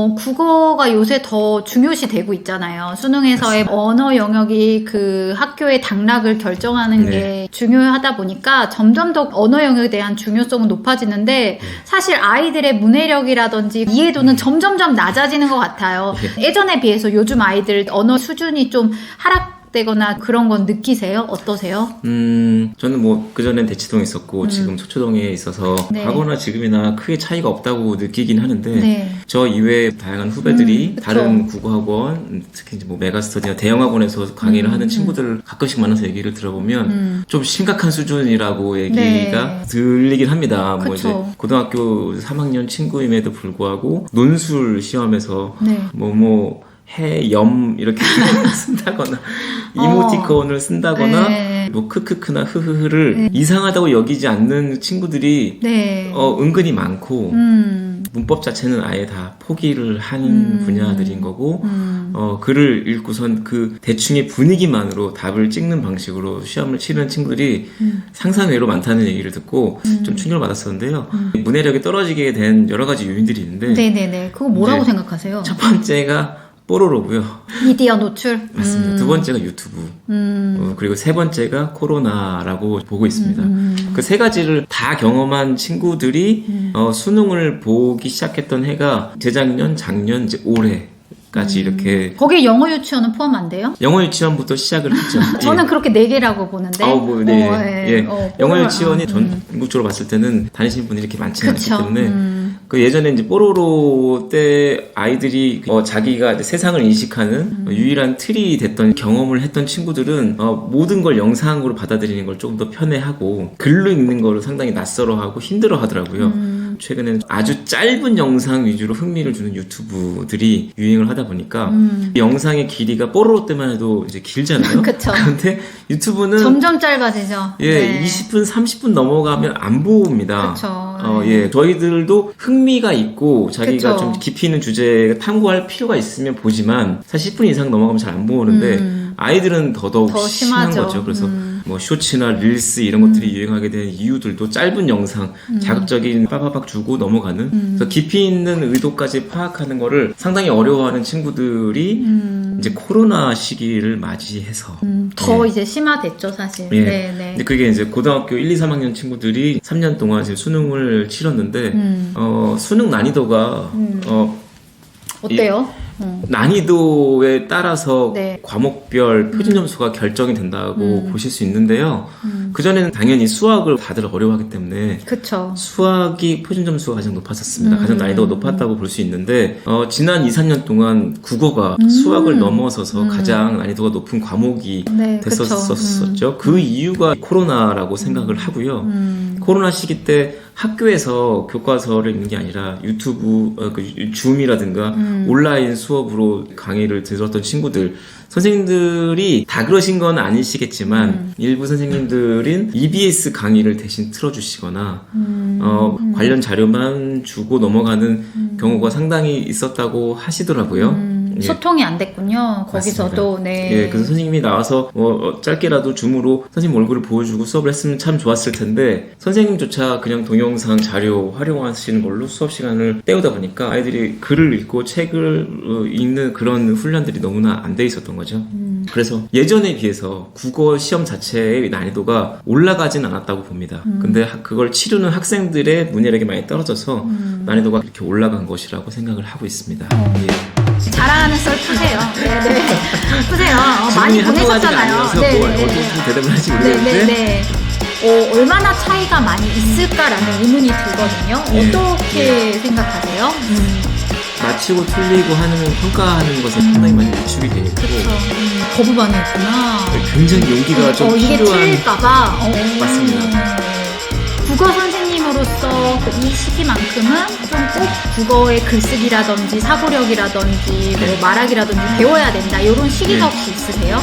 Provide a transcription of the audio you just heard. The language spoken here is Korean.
국어가 요새 더 중요시 되고 있잖아요. 수능에서의 언어 영역이 그 학교의 당락을 결정하는 게 중요하다 보니까 점점 더 언어 영역에 대한 중요성은 높아지는데 사실 아이들의 문해력이라든지 이해도는 점점점 낮아지는 것 같아요. 예전에 비해서 요즘 아이들 언어 수준이 좀 하락되거나 그런 건 느끼세요? 어떠세요? 저는 뭐 그전엔 대치동에 있었고 지금 서초동에 있어서 과거나 지금이나 크게 차이가 없다고 느끼긴 하는데 저 이외에 다양한 후배들이 다른 국어학원, 특히 이제 뭐 메가스터디나 대형학원에서 강의를 하는 친구들을 가끔씩 만나서 얘기를 들어보면 좀 심각한 수준이라고 얘기가 들리긴 합니다. 뭐 이제 고등학교 3학년 친구임에도 불구하고 논술 시험에서 해염 이렇게 쓴다거나 이모티콘을 쓴다거나 뭐 크크크나 흐흐흐를 이상하다고 여기지 않는 친구들이 은근히 많고 문법 자체는 아예 다 포기를 하는 분야들인 거고 글을 읽고선 그 대충의 분위기만으로 답을 찍는 방식으로 시험을 치는 친구들이 상상외로 많다는 얘기를 듣고 좀 충격을 받았었는데요. 문해력이 떨어지게 된 여러 가지 요인들이 있는데 네네네. 그거 뭐라고 생각하세요? 첫 번째가 뽀로로고요. 미디어 노출? 맞습니다. 두 번째가 유튜브. 그리고 세 번째가 코로나라고 보고 있습니다. 그 세 가지를 다 경험한 친구들이 수능을 보기 시작했던 해가 재작년, 작년, 이제 올해까지 이렇게. 거기에 영어 유치원은 포함 안 돼요? 영어 유치원부터 시작을 했죠. 저는 그렇게 4개라고 보는데. 영어 유치원이 전국적으로 봤을 때는 다니시는 분들이 이렇게 많지는 않기 때문에 그 예전에 이제 뽀로로 때 아이들이 자기가 이제 세상을 인식하는 유일한 틀이 됐던 경험을 했던 친구들은 모든 걸 영상으로 받아들이는 걸 조금 더 편해하고 글로 읽는 거를 상당히 낯설어하고 힘들어하더라고요. 최근에는 아주 짧은 영상 위주로 흥미를 주는 유튜브들이 유행을 하다 보니까 영상의 길이가 뽀로로 때만 해도 이제 길잖아요. 그쵸. 그런데 유튜브는 점점 짧아지죠. 20분, 30분 넘어가면 안 보입니다. 그쵸. 저희들도 흥미가 있고 자기가 좀 깊이 있는 주제에 탐구할 필요가 있으면 보지만 사실 10분 이상 넘어가면 잘 안 보는데 아이들은 더더욱 심한 거죠. 그래서 뭐 쇼츠나 릴스 이런 것들이 유행하게 된 이유들도 짧은 영상, 자극적인 빠바박 주고 넘어가는 그래서 깊이 있는 의도까지 파악하는 거를 상당히 어려워하는 친구들이 이제 코로나 시기를 맞이해서 더 이제 심화됐죠, 사실. 근데 그게 이제 고등학교 1, 2, 3학년 친구들이 3년 동안 지금 수능을 치렀는데 수능 난이도가 어때요? 난이도에 따라서 과목별 표준 점수가 결정이 된다고 보실 수 있는데요. 그전에는 당연히 수학을 다들 어려워하기 때문에 수학이 표준 점수가 가장 높았었습니다. 가장 난이도가 높았다고 볼 수 있는데 지난 2, 3년 동안 국어가 수학을 넘어서서 가장 난이도가 높은 과목이 됐었었죠. 그 이유가 코로나라고 생각을 하고요. 코로나 시기 때 학교에서 교과서를 읽는 게 아니라 유튜브, 줌이라든가 온라인 수업으로 강의를 들었던 친구들, 선생님들이 다 그러신 건 아니시겠지만 일부 선생님들은 EBS 강의를 대신 틀어주시거나 관련 자료만 주고 넘어가는 경우가 상당히 있었다고 하시더라고요. 소통이 안 됐군요. 거기서도. 그래서 선생님이 나와서 짧게라도 줌으로 선생님 얼굴을 보여주고 수업을 했으면 참 좋았을 텐데 선생님조차 그냥 동영상 자료 활용하시는 걸로 수업 시간을 때우다 보니까 아이들이 글을 읽고 책을 읽는 그런 훈련들이 너무나 안 돼 있었던 거죠. 그래서 예전에 비해서 국어 시험 자체의 난이도가 올라가진 않았다고 봅니다. 근데 그걸 치르는 학생들의 문해력이 많이 떨어져서 난이도가 그렇게 올라간 것이라고 생각을 하고 있습니다. 잘하는 썰 푸세요. 푸세요. 많이 보내셨잖아요. 어떻게 대답을 할지 모르겠는데 얼마나 차이가 많이 있을까라는 의문이 들거든요. 어떻게 생각하세요? 맞히고 틀리고 하는 평가하는 것에 상당히 많이 위축이 되어 있고 거부반이 있구나. 굉장히 용기가 좀 이게 필요한 틀릴까봐. 맞습니다. 국어 선생님으로서 이 시기만큼은 좀 꼭 국어의 글쓰기라든지 사고력이라든지 뭐 말하기라든지 배워야 된다 이런 시기가 혹시 있으세요?